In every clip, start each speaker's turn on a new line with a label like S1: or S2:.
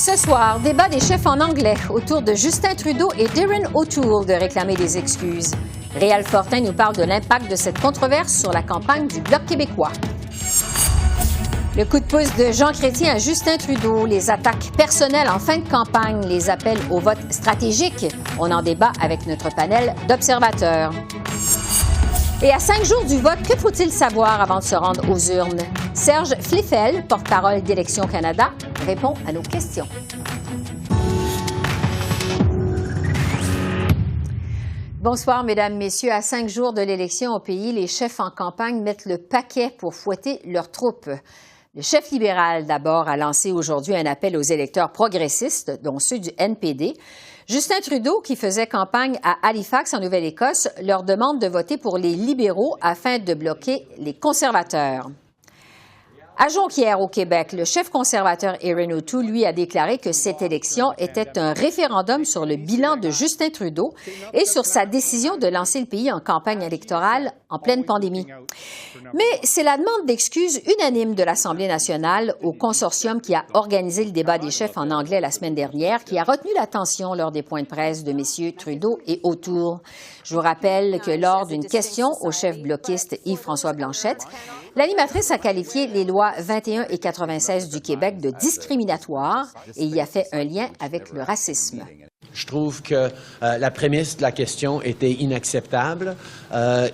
S1: Ce soir, débat des chefs en anglais autour de Justin Trudeau et Darren O'Toole de réclamer des excuses. Réal Fortin nous parle de l'impact de cette controverse sur la campagne du Bloc québécois. Le coup de pouce de Jean Chrétien à Justin Trudeau, les attaques personnelles en fin de campagne, les appels au vote stratégique. On en débat avec notre panel d'observateurs. Et à 5 jours du vote, que faut-il savoir avant de se rendre aux urnes? Serge Fliffel, porte-parole d'Élections Canada, répond à nos questions. Bonsoir, Mesdames, Messieurs. À 5 jours de l'élection au pays, les chefs en campagne mettent le paquet pour fouetter leurs troupes. Le chef libéral, d'abord, a lancé aujourd'hui un appel aux électeurs progressistes, dont ceux du NPD. Justin Trudeau, qui faisait campagne à Halifax, en Nouvelle-Écosse, leur demande de voter pour les libéraux afin de bloquer les conservateurs. À Jonquière, au Québec, le chef conservateur Erin O'Toole, lui, a déclaré que cette élection était un référendum sur le bilan de Justin Trudeau et sur sa décision de lancer le pays en campagne électorale en pleine pandémie. Mais c'est la demande d'excuses unanime de l'Assemblée nationale au consortium qui a organisé le débat des chefs en anglais la semaine dernière qui a retenu l'attention lors des points de presse de messieurs Trudeau et O'Toole. Je vous rappelle que lors d'une question au chef bloquiste Yves-François Blanchette, l'animatrice a qualifié les lois 21 et 96 du Québec de discriminatoires et y a fait un lien avec le racisme.
S2: Je trouve que la prémisse de la question était inacceptable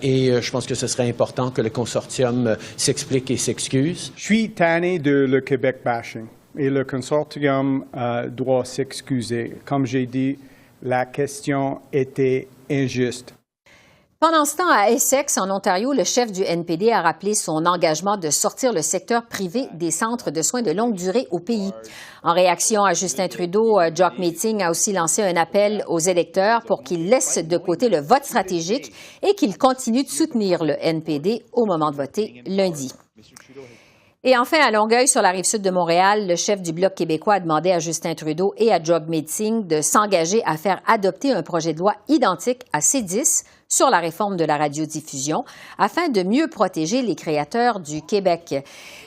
S2: et je pense que ce serait important que le consortium s'explique et s'excuse.
S3: Je suis tanné de le Québec bashing et le consortium doit s'excuser. Comme j'ai dit, la question était injuste.
S1: Pendant ce temps, à Essex, en Ontario, le chef du NPD a rappelé son engagement de sortir le secteur privé des centres de soins de longue durée au pays. En réaction à Justin Trudeau, Jock Meeting a aussi lancé un appel aux électeurs pour qu'ils laissent de côté le vote stratégique et qu'ils continuent de soutenir le NPD au moment de voter lundi. Et enfin, à Longueuil, sur la rive-sud de Montréal, le chef du Bloc québécois a demandé à Justin Trudeau et à Jagmeet Singh de s'engager à faire adopter un projet de loi identique à C10 sur la réforme de la radiodiffusion afin de mieux protéger les créateurs du Québec.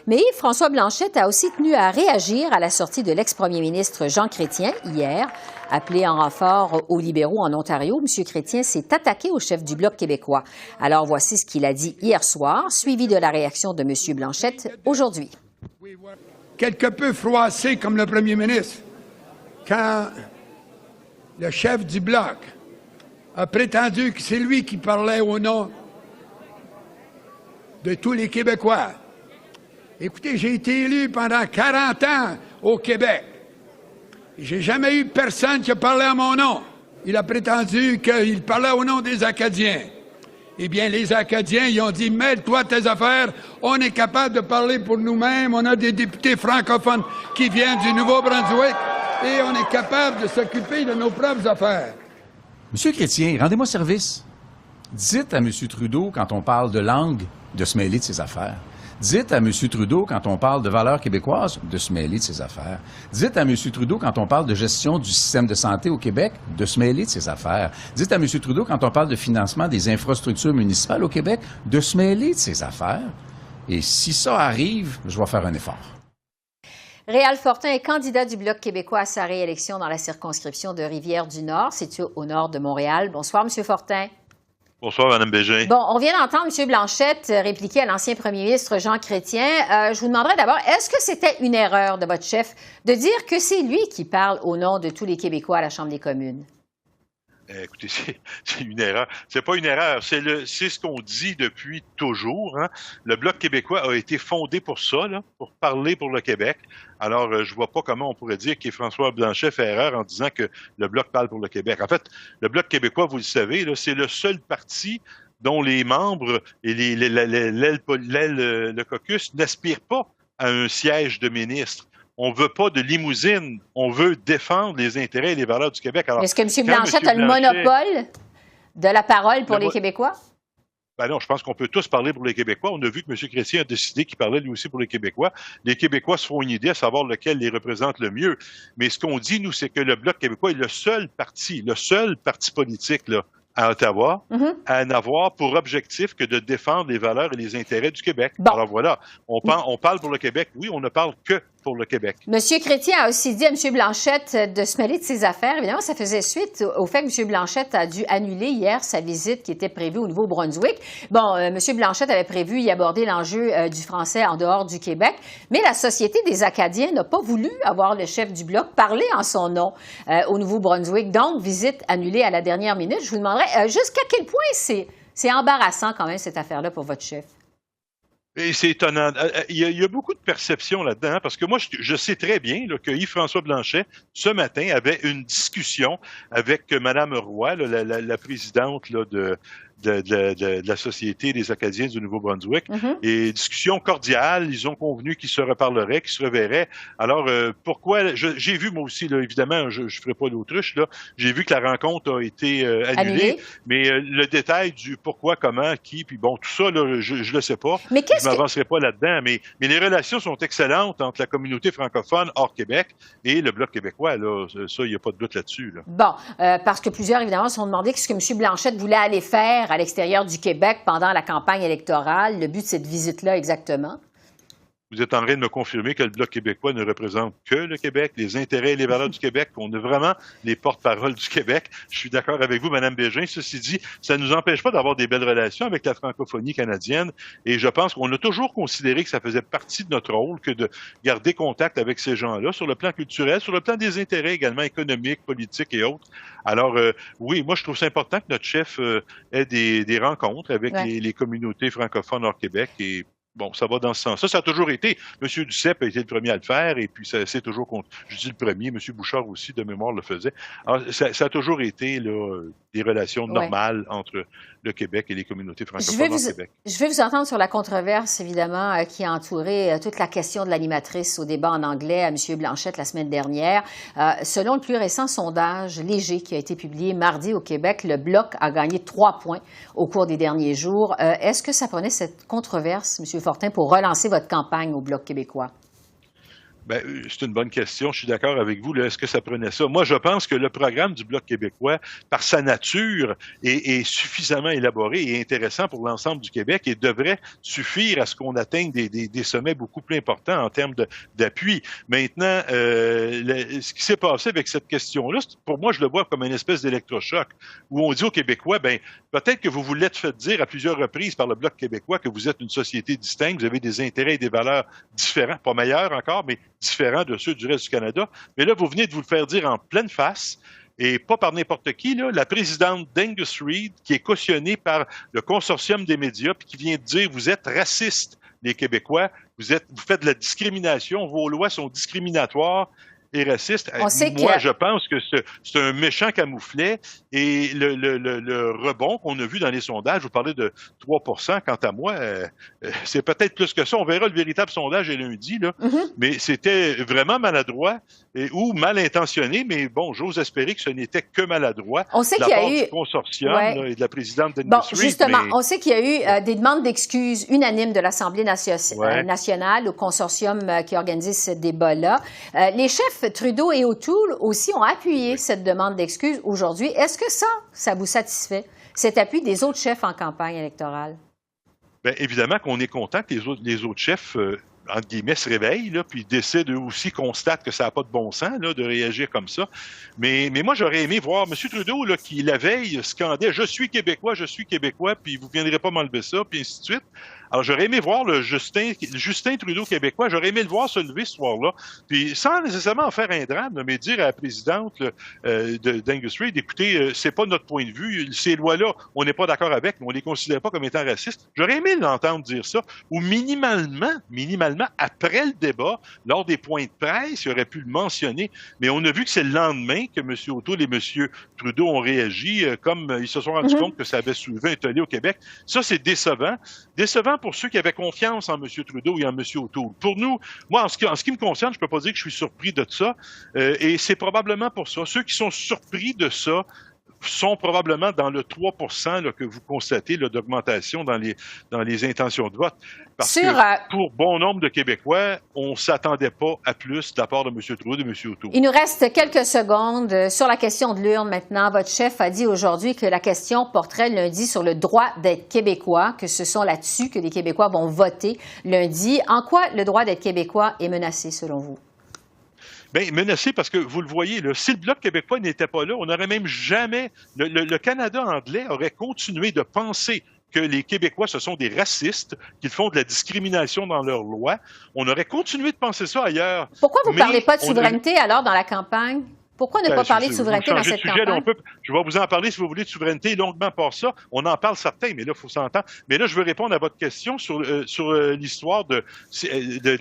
S1: Mais Yves-François Blanchette a aussi tenu à réagir à la sortie de l'ex-premier ministre Jean Chrétien hier. Appelé en renfort aux libéraux en Ontario, M. Chrétien s'est attaqué au chef du Bloc québécois. Alors voici ce qu'il a dit hier soir, suivi de la réaction de M. Blanchette aujourd'hui.
S4: Quelque peu froissé comme le premier ministre, quand le chef du Bloc a prétendu que c'est lui qui parlait au nom de tous les Québécois. Écoutez, j'ai été élu pendant 40 ans au Québec. J'ai jamais eu personne qui a parlé à mon nom. Il a prétendu qu'il parlait au nom des Acadiens. Eh bien, les Acadiens, ils ont dit, mêle-toi de tes affaires, on est capable de parler pour nous-mêmes, on a des députés francophones qui viennent du Nouveau-Brunswick et on est capable de s'occuper de nos propres affaires.
S5: Monsieur Chrétien, rendez-moi service. Dites à M. Trudeau, quand on parle de langue, de se mêler de ses affaires. Dites à M. Trudeau, quand on parle de valeurs québécoises, de se mêler de ses affaires. Dites à M. Trudeau, quand on parle de gestion du système de santé au Québec, de se mêler de ses affaires. Dites à M. Trudeau, quand on parle de financement des infrastructures municipales au Québec, de se mêler de ses affaires. Et si ça arrive, je vais faire un effort.
S1: Réal Fortin est candidat du Bloc québécois à sa réélection dans la circonscription de Rivière-du-Nord, située au nord de Montréal. Bonsoir, M. Fortin.
S6: Bonsoir, Mme Bégin.
S1: Bon, on vient d'entendre M. Blanchette répliquer à l'ancien premier ministre Jean Chrétien. Je vous demanderais d'abord, est-ce que c'était une erreur de votre chef de dire que c'est lui qui parle au nom de tous les Québécois à la Chambre des communes?
S6: Écoutez, c'est une erreur. C'est pas une erreur, c'est ce qu'on dit depuis toujours. Hein. Le Bloc québécois a été fondé pour ça, là, pour parler pour le Québec. Alors, je vois pas comment on pourrait dire que François Blanchet fait erreur en disant que le Bloc parle pour le Québec. En fait, le Bloc québécois, vous le savez, là, c'est le seul parti dont les membres et le caucus n'aspirent pas à un siège de ministre. On veut pas de limousine. On veut défendre les intérêts et les valeurs du Québec. Alors,
S1: est-ce que M. Blanchette a le monopole de la parole pour les Québécois?
S6: Ben non, je pense qu'on peut tous parler pour les Québécois. On a vu que M. Chrétien a décidé qu'il parlait lui aussi pour les Québécois. Les Québécois se font une idée à savoir lequel les représente le mieux. Mais ce qu'on dit, nous, c'est que le Bloc québécois est le seul parti politique, là, à Ottawa, à n'avoir pour objectif que de défendre les valeurs et les intérêts du Québec.
S1: Bon.
S6: Alors voilà, on parle pour le Québec. Oui, on ne parle que pour le Québec.
S1: M. Chrétien a aussi dit à M. Blanchette de se mêler de ses affaires. Évidemment, ça faisait suite au fait que M. Blanchette a dû annuler hier sa visite qui était prévue au Nouveau-Brunswick. Bon, M. Blanchette avait prévu y aborder l'enjeu du français en dehors du Québec, mais la Société des Acadiens n'a pas voulu avoir le chef du Bloc parler en son nom au Nouveau-Brunswick. Donc, visite annulée à la dernière minute. Je vous demanderais jusqu'à quel point c'est embarrassant quand même cette affaire-là pour votre chef.
S6: Et c'est étonnant. Il y a beaucoup de perceptions là-dedans, parce que moi, je sais très bien là, que Yves-François Blanchet, ce matin, avait une discussion avec Mme Roy, là, la présidente là, de la Société des Acadiens du Nouveau-Brunswick. Et discussion cordiale, ils ont convenu qu'ils se reparleraient, qu'ils se reverraient. Alors, pourquoi... J'ai vu, moi aussi, là, évidemment, je ne ferai pas l'autruche, là, j'ai vu que la rencontre a été annulée, mais le détail du pourquoi, comment, qui, puis bon, tout ça, là, je ne le sais pas. Mais je ne m'avancerai pas là-dedans, mais les relations sont excellentes entre la communauté francophone hors Québec et le Bloc québécois. Là, ça, il n'y a pas de doute là-dessus. Là.
S1: Bon, parce que plusieurs, évidemment, se sont demandé ce que M. Blanchette voulait aller faire à l'extérieur du Québec pendant la campagne électorale. Le but de cette visite-là, exactement?
S6: Vous êtes en train de me confirmer que le Bloc québécois ne représente que le Québec, les intérêts et les valeurs du Québec, qu'on est vraiment les porte-parole du Québec. Je suis d'accord avec vous, Mme Bégin. Ceci dit, ça ne nous empêche pas d'avoir des belles relations avec la francophonie canadienne. Et je pense qu'on a toujours considéré que ça faisait partie de notre rôle que de garder contact avec ces gens-là sur le plan culturel, sur le plan des intérêts également économiques, politiques et autres. Alors, oui, moi, je trouve ça important que notre chef ait des rencontres avec les communautés francophones hors Québec et bon, ça va dans ce sens. Ça a toujours été. M. Duceppe a été le premier à le faire, et puis c'est toujours, je dis le premier, M. Bouchard aussi, de mémoire, le faisait. Alors, ça a toujours été là, des relations normales entre le Québec et les communautés francophones au Québec. Je
S1: vais vous entendre sur la controverse, évidemment, qui a entouré toute la question de l'animatrice au débat en anglais à M. Blanchette la semaine dernière. Selon le plus récent sondage léger qui a été publié mardi au Québec, le Bloc a gagné 3 points au cours des derniers jours. Est-ce que ça prenait cette controverse, M. Fortin, pour relancer votre campagne au Bloc québécois?
S6: Ben, c'est une bonne question. Je suis d'accord avec vous. Là, est-ce que ça prenait ça? Moi, je pense que le programme du Bloc québécois, par sa nature, est suffisamment élaboré et intéressant pour l'ensemble du Québec et devrait suffire à ce qu'on atteigne des sommets beaucoup plus importants en termes d'appui. Maintenant, ce qui s'est passé avec cette question-là, pour moi, je le vois comme une espèce d'électrochoc où on dit aux Québécois, ben, peut-être que vous vous l'êtes fait dire à plusieurs reprises par le Bloc québécois que vous êtes une société distincte, vous avez des intérêts et des valeurs différents, pas meilleurs encore, mais différents de ceux du reste du Canada. Mais là, vous venez de vous le faire dire en pleine face, et pas par n'importe qui, là, la présidente d'Angus Reid, qui est cautionnée par le consortium des médias, puis qui vient de dire, vous êtes racistes, les Québécois, vous faites de la discrimination, vos lois sont discriminatoires et racistes. Moi, je pense que c'est un méchant camouflet, et le rebond qu'on a vu dans les sondages, vous parlez de 3%, quant à moi, c'est peut-être plus que ça. On verra le véritable sondage lundi, là. Mais c'était vraiment maladroit ou mal intentionné, mais bon, j'ose espérer que ce n'était que maladroit.
S1: On sait qu'il y a eu
S6: du consortium là, et de la présidente d'Angus Reid.
S1: Justement, on sait qu'il y a eu des demandes d'excuses unanimes de l'Assemblée nationale au consortium qui a organisé ce débat-là. Les chefs Trudeau et O'Toole aussi ont appuyé cette demande d'excuses aujourd'hui. Est-ce que ça vous satisfait, cet appui des autres chefs en campagne électorale?
S6: Bien, évidemment qu'on est content que les autres chefs, entre guillemets, se réveillent, là, puis décident eux aussi, constatent que ça n'a pas de bon sens là, de réagir comme ça. Mais moi, j'aurais aimé voir M. Trudeau, là, qui la veille scandait « Je suis Québécois, puis vous ne viendrez pas m'enlever ça », puis ainsi de suite. Alors, j'aurais aimé voir le Justin Trudeau québécois, j'aurais aimé le voir se lever ce soir-là, puis sans nécessairement en faire un drame, mais dire à la présidente d'Angus Reid, écoutez, c'est pas notre point de vue, ces lois-là, on n'est pas d'accord avec, mais on les considère pas comme étant racistes. J'aurais aimé l'entendre dire ça, ou minimalement, après le débat, lors des points de presse, il aurait pu le mentionner, mais on a vu que c'est le lendemain que M. O'Toole et M. Trudeau ont réagi, comme ils se sont rendus compte que ça avait soulevé un tollé au Québec. Ça, c'est décevant. Décevant pour ceux qui avaient confiance en M. Trudeau et en M. O'Toole. Pour nous, moi, en ce qui me concerne, je peux pas dire que je suis surpris de ça, et c'est probablement pour ça. Ceux qui sont surpris de ça sont probablement dans le 3 % que vous constatez là, d'augmentation dans les intentions de vote. Parce que pour bon nombre de Québécois, on ne s'attendait pas à plus de la part de M. Trudeau et de M. O'Toole.
S1: Il nous reste quelques secondes. Sur la question de l'urne maintenant, votre chef a dit aujourd'hui que la question porterait lundi sur le droit d'être québécois, que ce sont là-dessus que les Québécois vont voter lundi. En quoi le droit d'être québécois est menacé selon vous?
S6: Bien, menacé parce que, vous le voyez, là, si le Bloc québécois n'était pas là, on n'aurait même jamais... Le Canada anglais aurait continué de penser que les Québécois, ce sont des racistes, qu'ils font de la discrimination dans leurs lois. On aurait continué de penser ça ailleurs.
S1: Pourquoi vous ne parlez pas de souveraineté alors dans la campagne? Pourquoi ne pas parler de souveraineté dans cette campagne?
S6: Je vais vous en parler, si vous voulez, de souveraineté longuement par ça. On en parle certains, mais là, il faut s'entendre. Mais là, je veux répondre à votre question sur l'histoire de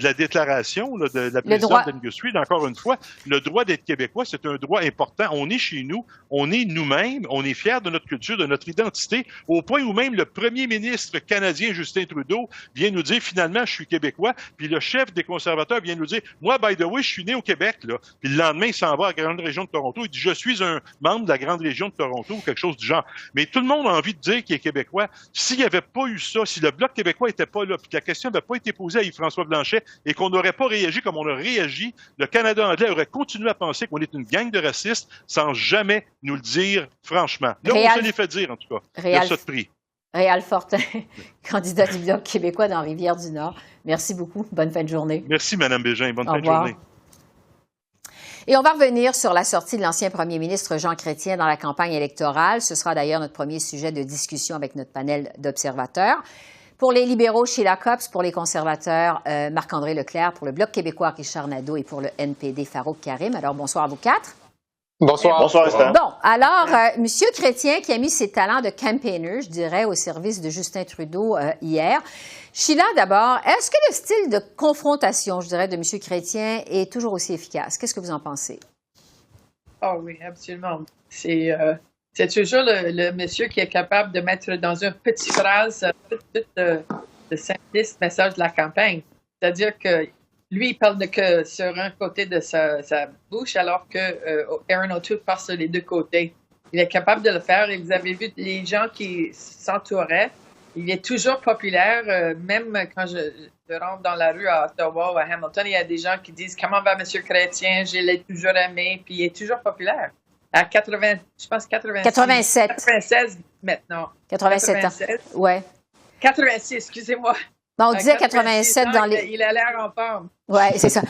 S6: la déclaration là, de la présidente d'Angus Reid. Encore une fois, le droit d'être québécois, c'est un droit important. On est chez nous, on est nous-mêmes, on est fiers de notre culture, de notre identité, au point où même le premier ministre canadien, Justin Trudeau, vient nous dire, finalement, je suis québécois. Puis le chef des conservateurs vient nous dire, moi, by the way, je suis né au Québec. Là. Puis le lendemain, il s'en va à la grande région de Toronto. Il dit, je suis un membre de la grande région de Toronto ou quelque chose du genre. Mais tout le monde a envie de dire qu'il est québécois. S'il n'y avait pas eu ça, si le Bloc québécois n'était pas là, puis que la question n'avait pas été posée à Yves-François Blanchet et qu'on n'aurait pas réagi comme on a réagi, le Canada anglais aurait continué à penser qu'on est une gang de racistes sans jamais nous le dire franchement. Là, on se l'est fait dire, en tout cas. Il y a ça de prix.
S1: Réal Fortin, candidat du Bloc québécois dans Rivière-du-Nord. Merci beaucoup. Bonne fin de journée.
S6: Merci, Mme Bégin. Bonne fin de journée.
S1: Et on va revenir sur la sortie de l'ancien premier ministre Jean Chrétien dans la campagne électorale. Ce sera d'ailleurs notre premier sujet de discussion avec notre panel d'observateurs. Pour les libéraux, Sheila Copps, pour les conservateurs, Marc-André Leclerc, pour le Bloc québécois, Richard Nadeau et pour le NPD, Farouk Karim. Alors, bonsoir à vous quatre.
S7: Bonsoir. Bonsoir, Esther.
S1: Bon, alors, M. Chrétien qui a mis ses talents de campaigner, je dirais, au service de Justin Trudeau hier. Sheila, d'abord, est-ce que le style de confrontation, je dirais, de M. Chrétien est toujours aussi efficace? Qu'est-ce que vous en pensez?
S8: Oh oui, absolument. C'est toujours le monsieur qui est capable de mettre dans une petite phrase le simpliste message de la campagne. C'est-à-dire que lui, il parle que sur un côté de sa bouche, alors que Erin O'Toole parle sur les deux côtés. Il est capable de le faire et vous avez vu les gens qui s'entouraient. Il est toujours populaire, même quand je rentre dans la rue à Ottawa ou à Hamilton, il y a des gens qui disent « Comment va M. Chrétien? Je l'ai toujours aimé. » Puis il est toujours populaire. À 80, je pense 96 maintenant.
S1: 87 ans. Ouais.
S8: 86, excusez-moi.
S1: Bon, on disait 87 dans les...
S8: Il a l'air en forme.
S1: Oui, c'est ça.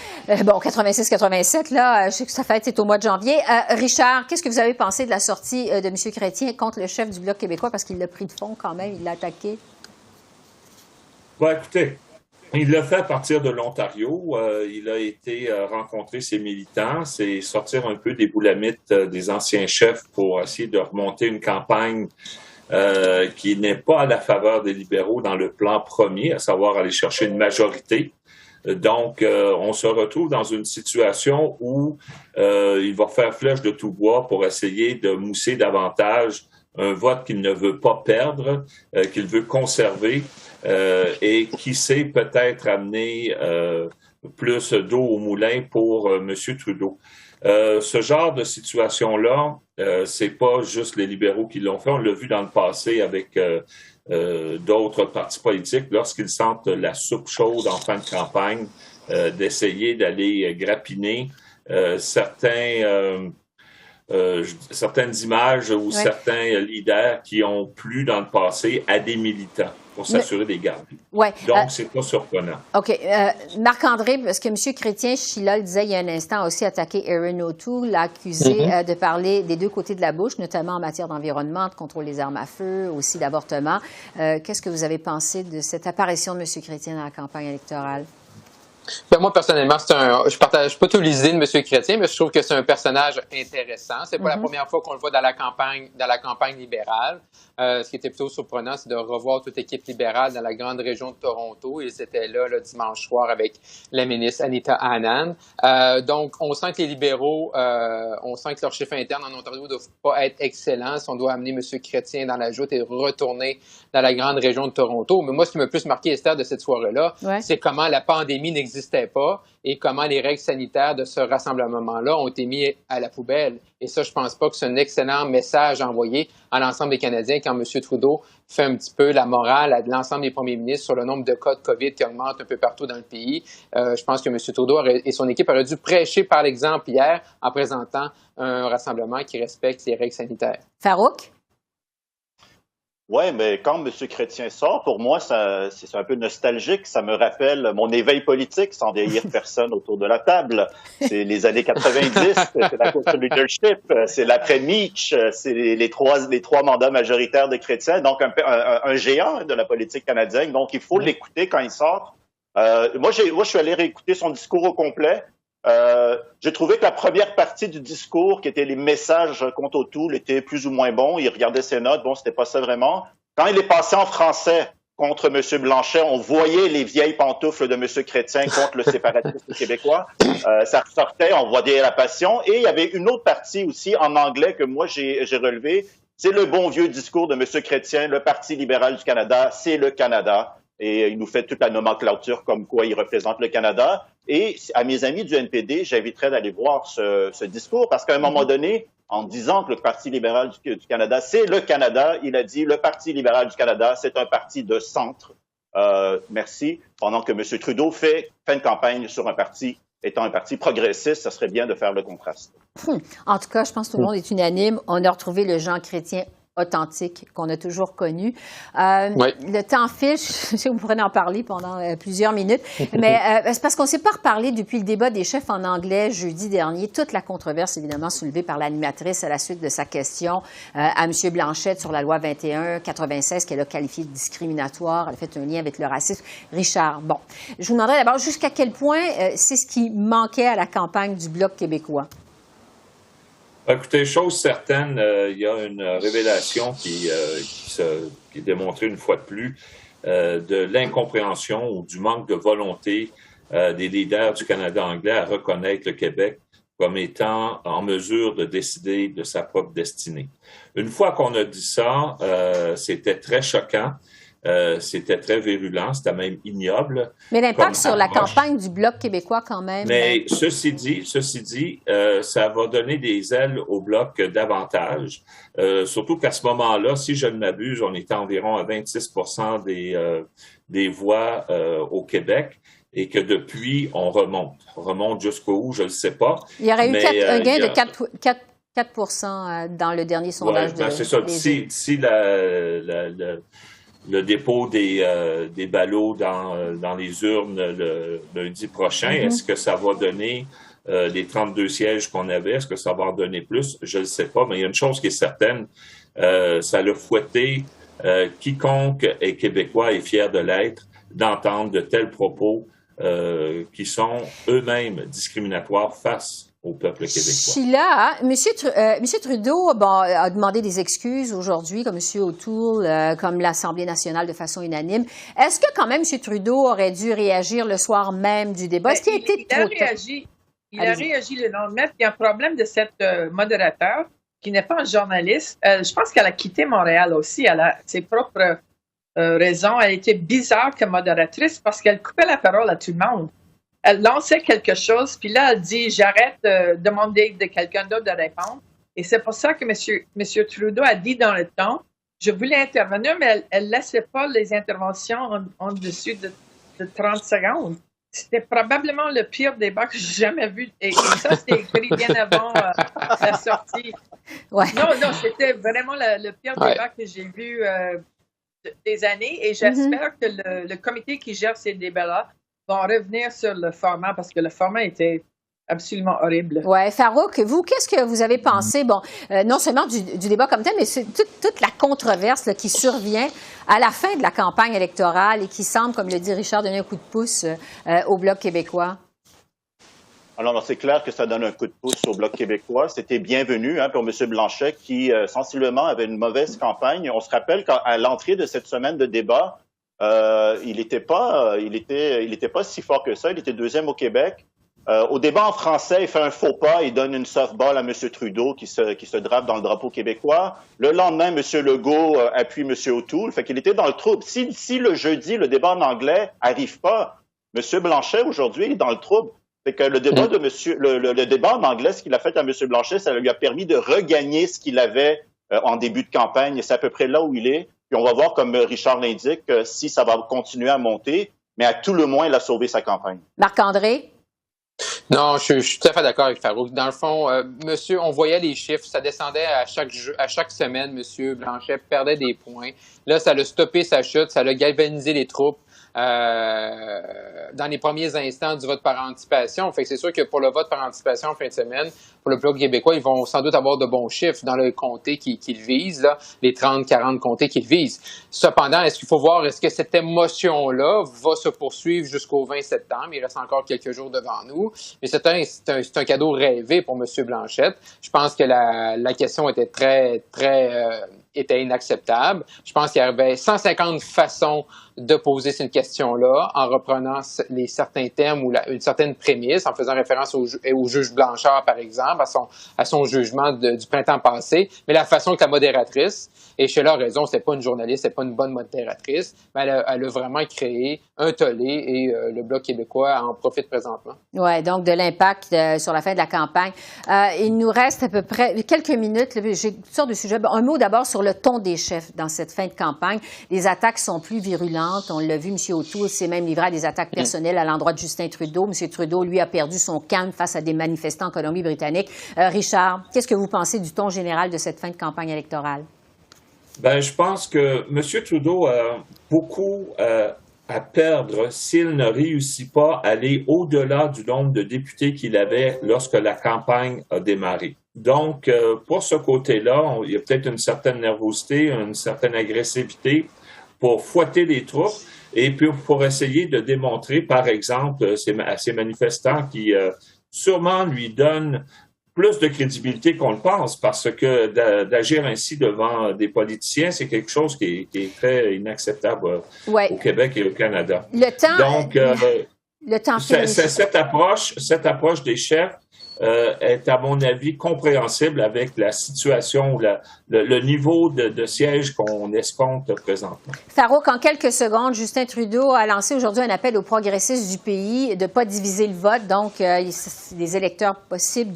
S1: Bon, 86-87, là, je sais que sa fête, c'est au mois de janvier. Richard, qu'est-ce que vous avez pensé de la sortie de M. Chrétien contre le chef du Bloc québécois parce qu'il l'a pris de fond quand même, il l'a attaqué?
S9: Bon, écoutez, il l'a fait à partir de l'Ontario. Il a été rencontrer ses militants, c'est sortir un peu des boulamites des anciens chefs pour essayer de remonter une campagne qui n'est pas à la faveur des libéraux dans le plan premier, à savoir aller chercher une majorité. Donc, on se retrouve dans une situation où il va faire flèche de tout bois pour essayer de mousser davantage un vote qu'il ne veut pas perdre, qu'il veut conserver et qui sait peut-être amener plus d'eau au moulin pour M. Trudeau. Ce genre de situation-là, c'est pas juste les libéraux qui l'ont fait. On l'a vu dans le passé avec d'autres partis politiques lorsqu'ils sentent la soupe chaude en fin de campagne, d'essayer d'aller grappiner certaines images ou certains leaders qui ont plu dans le passé à des militants pour s'assurer des gardes.
S1: Ouais.
S9: Donc, c'est pas surprenant.
S1: OK. Marc-André, parce que M. Chrétien, Sheila le disait il y a un instant, a aussi attaqué Erin O'Toole, l'a accusé de parler des deux côtés de la bouche, notamment en matière d'environnement, de contrôle des armes à feu, aussi d'avortement. Qu'est-ce que vous avez pensé de cette apparition de M. Chrétien dans la campagne électorale?
S7: Ben moi, personnellement, je partage pas toutes les idées de M. Chrétien, mais je trouve que c'est un personnage intéressant. C'est pas la première fois qu'on le voit dans la campagne libérale. Ce qui était plutôt surprenant, c'est de revoir toute l'équipe libérale dans la grande région de Toronto. Ils étaient là le dimanche soir avec la ministre Anita Anand. Donc, on sent que les libéraux, on sent que leur chiffre interne en Ontario ne doit pas être excellent si on doit amener M. Chrétien dans la joute et retourner dans la grande région de Toronto. Mais moi, ce qui m'a plus marqué, Esther, de cette soirée-là, c'est comment la pandémie n'existe n'existait pas et comment les règles sanitaires de ce rassemblement-là ont été mis à la poubelle. Et ça, je pense pas que c'est un excellent message envoyé à l'ensemble des Canadiens quand M. Trudeau fait un petit peu la morale à l'ensemble des premiers ministres sur le nombre de cas de COVID qui augmentent un peu partout dans le pays. Je pense que M. Trudeau et son équipe auraient dû prêcher par l'exemple hier en présentant un rassemblement qui respecte les règles sanitaires.
S1: Farouk?
S10: Oui, mais quand M. Chrétien sort, pour moi, c'est un peu nostalgique. Ça me rappelle mon éveil politique, sans vieillir personne autour de la table. C'est les années 90, c'est la course de leadership, c'est l'après-Mitch, c'est les trois mandats majoritaires de Chrétien, donc un géant de la politique canadienne. Donc, il faut l'écouter quand il sort. Moi, je suis allé réécouter son discours au complet. J'ai trouvé que la première partie du discours, qui était les messages contre O'Toole, était plus ou moins bon. Il regardait ses notes. Bon, c'était pas ça vraiment. Quand il est passé en français contre M. Blanchet, on voyait les vieilles pantoufles de M. Chrétien contre le séparatisme québécois. Ça ressortait, on voyait la passion. Et il y avait une autre partie aussi en anglais que moi, j'ai relevé. C'est le bon vieux discours de M. Chrétien, le Parti libéral du Canada, c'est le Canada. Et il nous fait toute la nomenclature comme quoi il représente le Canada. Et à mes amis du NPD, j'inviterais d'aller voir ce discours parce qu'à un moment donné, en disant que le Parti libéral du Canada, c'est le Canada, il a dit le Parti libéral du Canada, c'est un parti de centre. Merci. Pendant que M. Trudeau fait une campagne sur un parti étant un parti progressiste, ça serait bien de faire le contraste.
S1: En tout cas, je pense que tout le monde est unanime. On a retrouvé le Jean Chrétien authentique qu'on a toujours connu.
S7: Oui.
S1: Le temps file, je sais que vous pourrez en parler pendant plusieurs minutes, mais c'est parce qu'on ne s'est pas reparlé depuis le débat des chefs en anglais jeudi dernier. Toute la controverse, évidemment, soulevée par l'animatrice à la suite de sa question à M. Blanchette sur la loi 21-96 qu'elle a qualifiée de discriminatoire. Elle a fait un lien avec le racisme. Richard, bon, je vous demanderai d'abord jusqu'à quel point c'est ce qui manquait à la campagne du Bloc québécois.
S9: Écoutez, chose certaine, il y a une révélation qui est démontrée une fois de plus de l'incompréhension ou du manque de volonté des leaders du Canada anglais à reconnaître le Québec comme étant en mesure de décider de sa propre destinée. Une fois qu'on a dit ça, c'était très choquant. C'était très virulent, c'était même ignoble.
S1: Mais l'impact sur la campagne du Bloc québécois, quand même.
S9: Mais ceci dit, ça va donner des ailes au Bloc davantage. Surtout qu'à ce moment-là, si je ne m'abuse, on était environ à 26% des voix au Québec. Et que depuis, on remonte jusqu'où, je ne sais pas.
S1: Il y aurait eu un gain de 4% dans le dernier sondage.
S9: Ouais, c'est ça. D'ici le dépôt des ballots dans les urnes le lundi prochain, est-ce que ça va donner les 32 sièges qu'on avait? Est-ce que ça va en donner plus? Je ne sais pas, mais il y a une chose qui est certaine, ça l'a fouetté quiconque est québécois et fier de l'être d'entendre de tels propos qui sont eux-mêmes discriminatoires face au peuple québécois.
S1: Sheila, M. Trudeau a demandé des excuses aujourd'hui, comme M. O'Toole, comme l'Assemblée nationale de façon unanime. Est-ce que quand même M. Trudeau aurait dû réagir le soir même du débat? Est-ce qu'il a été trop tôt?
S8: Il a réagi le lendemain. Il y a un problème de cette modérateur qui n'est pas un journaliste. Je pense qu'elle a quitté Montréal aussi. Elle a ses propres raisons. Elle était bizarre comme modératrice parce qu'elle coupait la parole à tout le monde. Elle lançait quelque chose, puis là, elle dit « J'arrête de demander de quelqu'un d'autre de répondre ». Et c'est pour ça que M. Trudeau a dit dans le temps « Je voulais intervenir », mais elle ne laissait pas les interventions en dessus de 30 secondes. C'était probablement le pire débat que j'ai jamais vu. Et ça, c'était écrit bien avant la sortie.
S1: Ouais.
S8: Non, c'était vraiment le pire débat que j'ai vu des années. Et j'espère que le comité qui gère ces débats-là va revenir sur le format parce que le format était absolument horrible.
S1: Oui, Farouk, vous, qu'est-ce que vous avez pensé, non seulement du débat comme tel, mais c'est toute la controverse là, qui survient à la fin de la campagne électorale et qui semble, comme le dit Richard, donner un coup de pouce au Bloc québécois?
S10: Alors, c'est clair que ça donne un coup de pouce au Bloc québécois. C'était bienvenu pour M. Blanchet qui, sensiblement, avait une mauvaise campagne. On se rappelle qu'à l'entrée de cette semaine de débat, il n'était pas si fort que ça. Il était deuxième au Québec. Au débat en français, il fait un faux pas. Il donne une softball à M. Trudeau qui se drape dans le drapeau québécois. Le lendemain, M. Legault appuie M. O'Toole. Fait qu'il était dans le trouble. Si le jeudi, le débat en anglais arrive pas, M. Blanchet, aujourd'hui, est dans le trouble. C'est que le débat de monsieur, le débat en anglais, ce qu'il a fait à M. Blanchet, ça lui a permis de regagner ce qu'il avait en début de campagne. Et c'est à peu près là où il est. Puis on va voir, comme Richard l'indique, si ça va continuer à monter. Mais à tout le moins, il a sauvé sa campagne.
S1: Marc-André?
S7: Non, je suis tout à fait d'accord avec Farouk. Dans le fond, monsieur, on voyait les chiffres, ça descendait à chaque semaine, monsieur Blanchet perdait des points. Là, ça a stoppé sa chute, ça a galvanisé les troupes dans les premiers instants du vote par anticipation. Fait que c'est sûr que pour le vote par anticipation en fin de semaine, pour le Bloc québécois, ils vont sans doute avoir de bons chiffres dans le comté qu'ils visent, là, les 30-40 comtés qu'ils visent. Cependant, est-ce qu'il faut voir, est-ce que cette émotion-là va se poursuivre jusqu'au 20 septembre? Il reste encore quelques jours devant nous. Mais c'est un cadeau rêvé pour M. Blanchette. Je pense que la question était était inacceptable. Je pense qu'il y avait 150 façons de poser cette question-là en reprenant certains termes ou une certaine prémisse, en faisant référence au juge Blanchard, par exemple, à son jugement du printemps passé. Mais la façon que la modératrice, et Sheila a raison, c'était pas une journaliste, c'était pas une bonne modératrice, mais elle a vraiment créé un tollé et le Bloc québécois en profite présentement.
S1: Oui, donc de l'impact sur la fin de la campagne. Il nous reste à peu près quelques minutes. J'ai toutes sortes de sujets. Un mot d'abord sur le ton des chefs dans cette fin de campagne. Les attaques sont plus virulentes. On l'a vu, M. O'Toole s'est même livré à des attaques personnelles à l'endroit de Justin Trudeau. M. Trudeau, lui, a perdu son calme face à des manifestants en Colombie-Britannique. Richard, qu'est-ce que vous pensez du ton général de cette fin de campagne électorale?
S9: Ben, je pense que M. Trudeau a beaucoup à perdre s'il ne réussit pas à aller au-delà du nombre de députés qu'il avait lorsque la campagne a démarré. Donc, pour ce côté-là, il y a peut-être une certaine nervosité, une certaine agressivité pour fouetter les troupes et puis pour essayer de démontrer, par exemple, à ces manifestants qui sûrement lui donnent plus de crédibilité qu'on le pense, parce que d'agir ainsi devant des politiciens, c'est quelque chose qui est très inacceptable au Québec et au Canada. Donc, cette approche des chefs est, à mon avis, compréhensible avec la situation, le niveau de siège qu'on escompte présentement.
S1: Farouk, en quelques secondes, Justin Trudeau a lancé aujourd'hui un appel aux progressistes du pays de ne pas diviser le vote, donc les électeurs possibles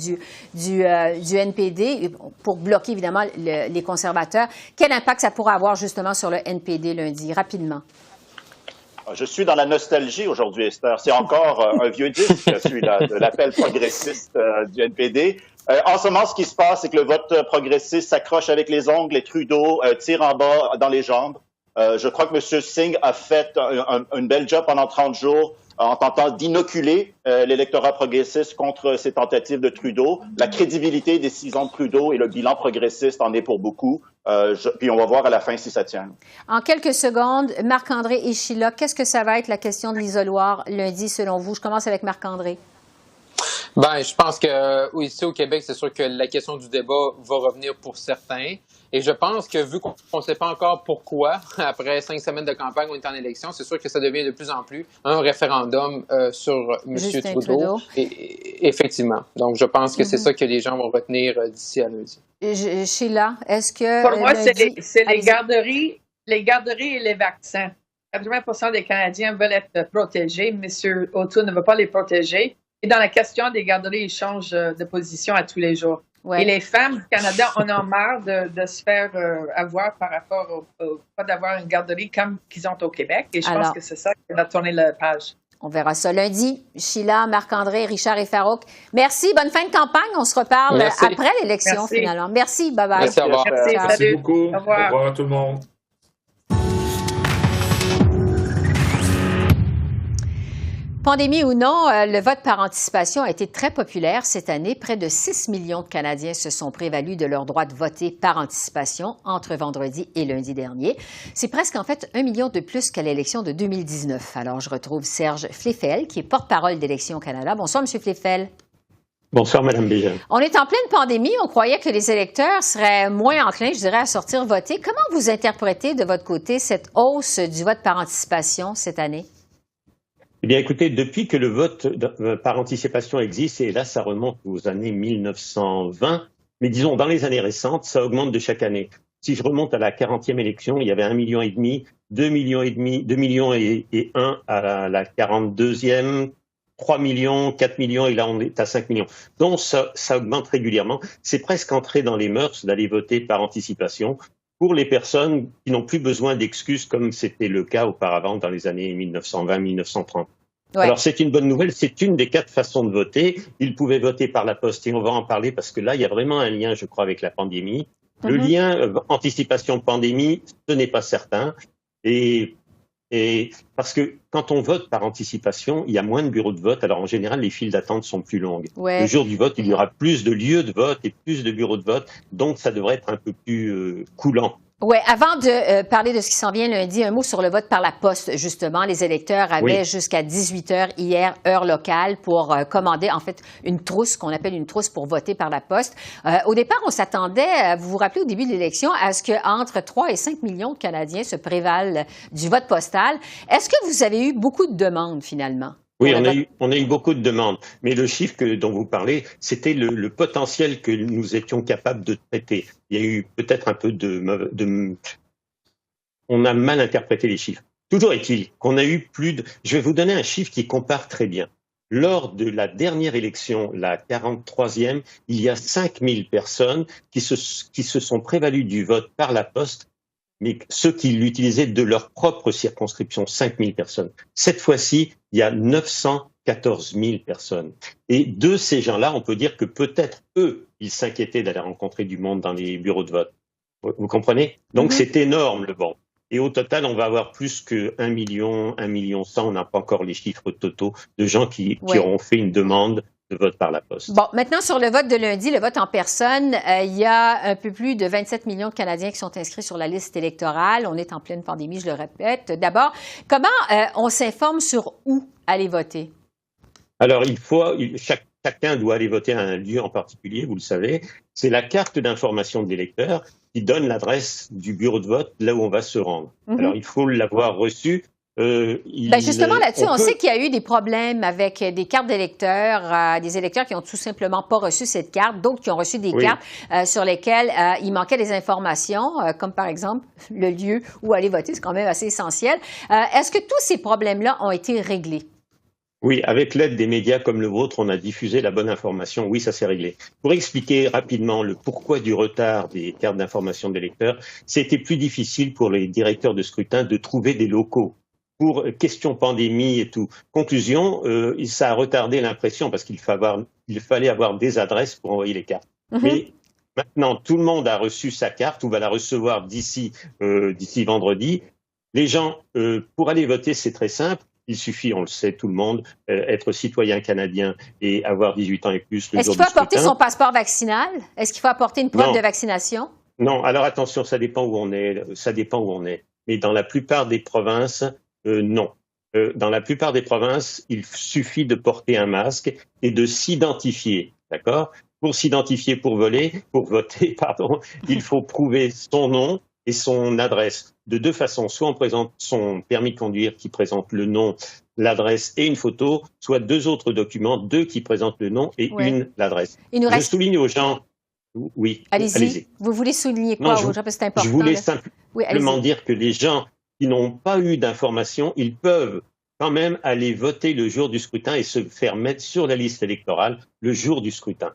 S1: du NPD pour bloquer évidemment les conservateurs. Quel impact ça pourra avoir justement sur le NPD lundi? Rapidement.
S10: Je suis dans la nostalgie aujourd'hui, Esther. C'est encore un vieux disque, celui-là, de l'appel progressiste du NPD. En ce moment, ce qui se passe, c'est que le vote progressiste s'accroche avec les ongles et Trudeau tire en bas dans les jambes. Je crois que M. Singh a fait une belle job pendant 30 jours en tentant d'inoculer l'électorat progressiste contre ces tentatives de Trudeau. La crédibilité des 6 ans de Trudeau et le bilan progressiste en est pour beaucoup. Puis on va voir à la fin si ça tient.
S1: En quelques secondes, Marc-André et Sheila, qu'est-ce que ça va être la question de l'isoloir lundi selon vous? Je commence avec Marc-André.
S7: Ben, je pense que ici au Québec, c'est sûr que la question du débat va revenir pour certains. Et je pense que vu qu'on ne sait pas encore pourquoi, après 5 semaines de campagne, on est en élection, c'est sûr que ça devient de plus en plus un référendum sur M. Trudeau. Et, effectivement. Donc, je pense que c'est ça que les gens vont retenir d'ici à lundi.
S1: Sheila, est-ce que...
S8: Pour moi, c'est les garderies et les vaccins. 80% des Canadiens veulent être protégés. M. O'Toole ne veut pas les protéger. Et dans la question des garderies, ils changent de position à tous les jours. Ouais. Et les femmes du Canada, on en marre de se faire avoir par rapport au pas d'avoir une garderie comme qu'ils ont au Québec. Et je pense que c'est ça qui va tourner la page.
S1: On verra ça lundi. Sheila, Marc-André, Richard et Farouk. Merci. Bonne fin de campagne. On se reparle après l'élection, finalement. Merci. Bye-bye.
S7: Merci, au revoir.
S9: Merci beaucoup.
S8: Au revoir.
S9: Au revoir à tout le monde.
S1: Pandémie ou non, le vote par anticipation a été très populaire cette année. Près de 6 millions de Canadiens se sont prévalus de leur droit de voter par anticipation entre vendredi et lundi dernier. C'est presque en fait 1 million de plus qu'à l'élection de 2019. Alors, je retrouve Serge Fléfel, qui est porte-parole d'Élections Canada. Bonsoir, M. Fléfel.
S11: Bonsoir, Mme Bégin.
S1: On est en pleine pandémie. On croyait que les électeurs seraient moins enclins, je dirais, à sortir voter. Comment vous interprétez de votre côté cette hausse du vote par anticipation cette année?
S11: Eh bien, écoutez, depuis que le vote par anticipation existe, et là, ça remonte aux années 1920, mais disons, dans les années récentes, ça augmente de chaque année. Si je remonte à la 40e élection, il y avait 1,5 million, 2,5 millions, 2 millions et 1 à la 42e, 3 millions, 4 millions, et là on est à 5 millions. Donc ça augmente régulièrement. C'est presque entré dans les mœurs d'aller voter par anticipation pour les personnes qui n'ont plus besoin d'excuses comme c'était le cas auparavant dans les années 1920-1930. Ouais. Alors c'est une bonne nouvelle, c'est une des 4 façons de voter. Ils pouvaient voter par la poste et on va en parler parce que là il y a vraiment un lien, je crois, avec la pandémie. Le lien anticipation pandémie, ce n'est pas certain. Et parce que quand on vote par anticipation, il y a moins de bureaux de vote. Alors en général, les files d'attente sont plus longues. Ouais. Le jour du vote, il y aura plus de lieux de vote et plus de bureaux de vote. Donc ça devrait être un peu plus coulant.
S1: Oui, avant de parler de ce qui s'en vient lundi, un mot sur le vote par la poste, justement. Les électeurs avaient jusqu'à 18 heures hier, heure locale, pour commander, en fait, une trousse, qu'on appelle une trousse pour voter par la poste. Au départ, on s'attendait, vous vous rappelez, au début de l'élection, à ce qu'entre 3 et 5 millions de Canadiens se prévalent du vote postal. Est-ce que vous avez eu beaucoup de demandes, finalement?
S11: Oui, on a eu beaucoup de demandes. Mais le chiffre dont vous parlez, c'était le potentiel que nous étions capables de traiter. Il y a eu peut-être un peu on a mal interprété les chiffres. Toujours est-il qu'on a eu je vais vous donner un chiffre qui compare très bien. Lors de la dernière élection, la 43e, il y a 5000 personnes qui se sont prévalues du vote par la poste, mais ceux qui l'utilisaient de leur propre circonscription, 5000 personnes. Cette fois-ci, il y a 914 000 personnes. Et de ces gens-là, on peut dire que peut-être eux, ils s'inquiétaient d'aller rencontrer du monde dans les bureaux de vote. Vous comprenez? Donc c'est énorme le bon. Et au total, on va avoir plus que 1 million 100, on n'a pas encore les chiffres totaux de gens qui auront fait une demande de vote par la poste.
S1: Bon, maintenant, sur le vote de lundi, le vote en personne, il y a un peu plus de 27 millions de Canadiens qui sont inscrits sur la liste électorale. On est en pleine pandémie, je le répète. D'abord, comment on s'informe sur où aller voter?
S11: Alors, chacun doit aller voter à un lieu en particulier, vous le savez. C'est la carte d'information de l'électeur qui donne l'adresse du bureau de vote là où on va se rendre. Alors, il faut l'avoir reçue.
S1: Justement, là-dessus, on sait qu'il y a eu des problèmes avec des cartes d'électeurs, des électeurs qui n'ont tout simplement pas reçu cette carte, d'autres qui ont reçu des cartes sur lesquelles il manquait des informations, comme par exemple le lieu où aller voter, c'est quand même assez essentiel. Est-ce que tous ces problèmes-là ont été réglés?
S11: Oui, avec l'aide des médias comme le vôtre, on a diffusé la bonne information. Oui, ça s'est réglé. Pour expliquer rapidement le pourquoi du retard des cartes d'information d'électeurs, c'était plus difficile pour les directeurs de scrutin de trouver des locaux. Pour question pandémie et tout. Conclusion, ça a retardé l'impression parce qu'il fallait avoir des adresses pour envoyer les cartes. Mais maintenant, tout le monde a reçu sa carte ou va la recevoir d'ici vendredi. Les gens, pour aller voter, c'est très simple. Il suffit, on le sait, tout le monde, être citoyen canadien et avoir 18 ans et plus le jour du scrutin.
S1: Est-ce qu'il faut apporter son passeport vaccinal? Est-ce qu'il faut apporter une preuve de vaccination?
S11: Non, alors attention, ça dépend où on est. Mais dans la plupart des provinces, non. Dans la plupart des provinces, il suffit de porter un masque et de s'identifier, d'accord? Pour s'identifier, pour voter, il faut prouver son nom et son adresse. De 2 façons, soit on présente son permis de conduire qui présente le nom, l'adresse et une photo, soit 2 autres documents, 2 qui présentent le nom et l'adresse. Je souligne aux gens... Oui,
S1: allez-y. Vous voulez souligner quoi aux gens? Parce que c'est important.
S11: Je voulais simplement dire que les gens qui n'ont pas eu d'informations, ils peuvent quand même aller voter le jour du scrutin et se faire mettre sur la liste électorale le jour du scrutin.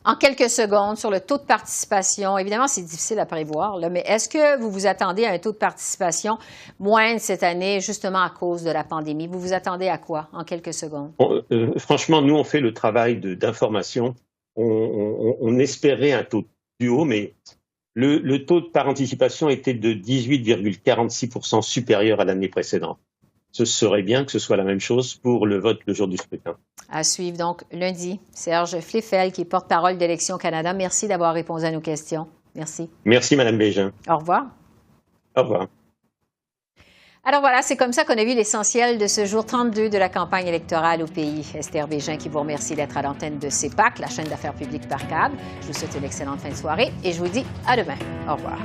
S1: En quelques secondes, sur le taux de participation, évidemment, c'est difficile à prévoir, là, mais est-ce que vous vous attendez à un taux de participation moindre cette année, justement à cause de la pandémie? Vous vous attendez à quoi, en quelques secondes?
S11: Franchement, nous, on fait le travail d'information. On espérait un taux plus haut, mais le taux de participation était de 18,46% supérieur à l'année précédente. Ce serait bien que ce soit la même chose pour le vote le jour du scrutin.
S1: À suivre donc lundi. Serge Flieffel, qui est porte-parole d'Élections Canada. Merci d'avoir répondu à nos questions. Merci.
S11: Merci, Mme Bégin.
S1: Au revoir.
S11: Au revoir.
S1: Alors voilà, c'est comme ça qu'on a vu l'essentiel de ce jour 32 de la campagne électorale au pays. Esther Bégin qui vous remercie d'être à l'antenne de CEPAC, la chaîne d'affaires publiques par câble. Je vous souhaite une excellente fin de soirée et je vous dis à demain. Au revoir.